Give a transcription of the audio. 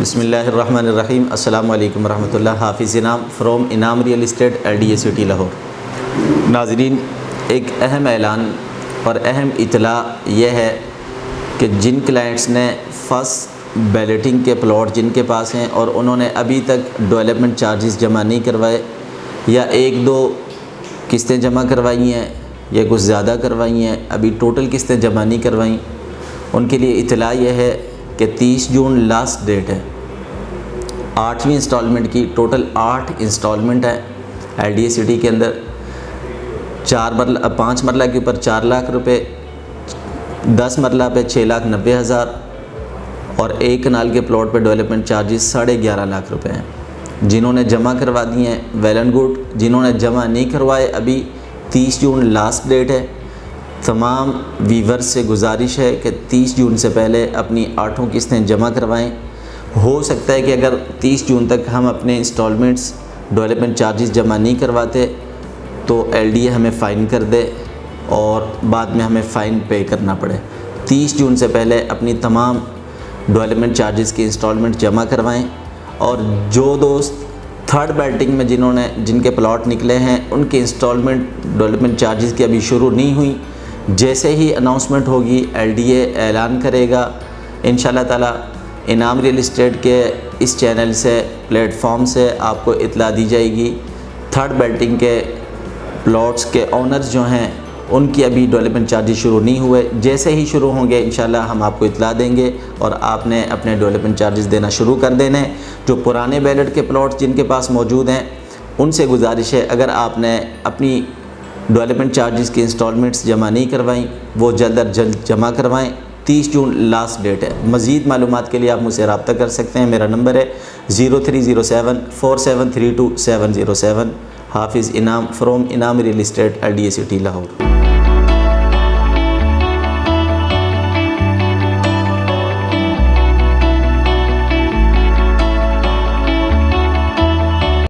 بسم اللہ الرحمن الرحیم۔ السلام علیکم ورحمۃ اللہ۔ حافظ انعام فرام انعام real estate LDA city Lahore. ناظرین، ایک اہم اعلان اور اہم اطلاع یہ ہے کہ جن کلائنٹس نے فرسٹ بیلٹنگ کے پلاٹ جن کے پاس ہیں اور انہوں نے ابھی تک ڈیولپمنٹ چارجز جمع نہیں کروائے یا ایک دو قسطیں جمع کروائی ہیں یا کچھ زیادہ کروائی ہیں، ابھی ٹوٹل قسطیں جمع نہیں کروائیں، ان کے لیے اطلاع یہ ہے کہ 30 جون لاسٹ ڈیٹ ہے 8ویں انسٹالمنٹ کی۔ ٹوٹل 8 انسٹالمنٹ ہے LDA سٹی کے اندر۔ 5 مرلہ کے اوپر 4 لاکھ روپے، 10 مرلہ پہ 6,90,000 اور 1 کنال کے پلاٹ پہ ڈیولپمنٹ چارجز 11.5 لاکھ روپے ہیں۔ جنہوں نے جمع کروا دی ہیں ویل اینڈ گڈ، جنہوں نے جمع نہیں کروائے ابھی 30 جون لاسٹ ڈیٹ ہے۔ تمام ویورز سے گزارش ہے کہ 30 جون سے پہلے اپنی 8 قسطیں جمع کروائیں۔ ہو سکتا ہے کہ اگر 30 جون تک ہم اپنے انسٹالمنٹس ڈیولپمنٹ چارجز جمع نہیں کرواتے تو LDA ہمیں فائن کر دے اور بعد میں ہمیں فائن پے کرنا پڑے۔ 30 جون سے پہلے اپنی تمام ڈیولپمنٹ چارجز کی انسٹالمنٹ جمع کروائیں، اور جو دوست تھرڈ بیلٹنگ میں جن کے پلاٹ نکلے ہیں ان کی انسٹالمنٹ ڈیولپمنٹ چارجز کی ابھی شروع نہیں ہوئی، جیسے ہی اناؤنسمنٹ ہوگی LDA اعلان کرے گا انشاءاللہ تعالی۔ انعام ریئل اسٹیٹ کے اس چینل سے پلیٹ فارم سے آپ کو اطلاع دی جائے گی۔ تھرڈ بیلٹنگ کے پلاٹس کے اونرز جو ہیں ان کی ابھی ڈیولپمنٹ چارجز شروع نہیں ہوئے، جیسے ہی شروع ہوں گے انشاءاللہ ہم آپ کو اطلاع دیں گے اور آپ نے اپنے ڈیولپمنٹ چارجز دینا شروع کر دینے ہیں۔ جو پرانے بیلٹ کے پلاٹس جن کے پاس موجود ہیں ان سے گزارش ہے اگر آپ نے اپنی ڈیولپمنٹ چارجز کی انسٹالمنٹس جمع نہیں کروائیں وہ جلد از جلد جمع کروائیں۔ 30 جون لاسٹ ڈیٹ ہے۔ مزید معلومات کے لیے آپ مجھ سے رابطہ کر سکتے ہیں۔ میرا نمبر ہے 0307 4732 707۔ حافظ انعام فرام انعام real estate LDA city Lahore.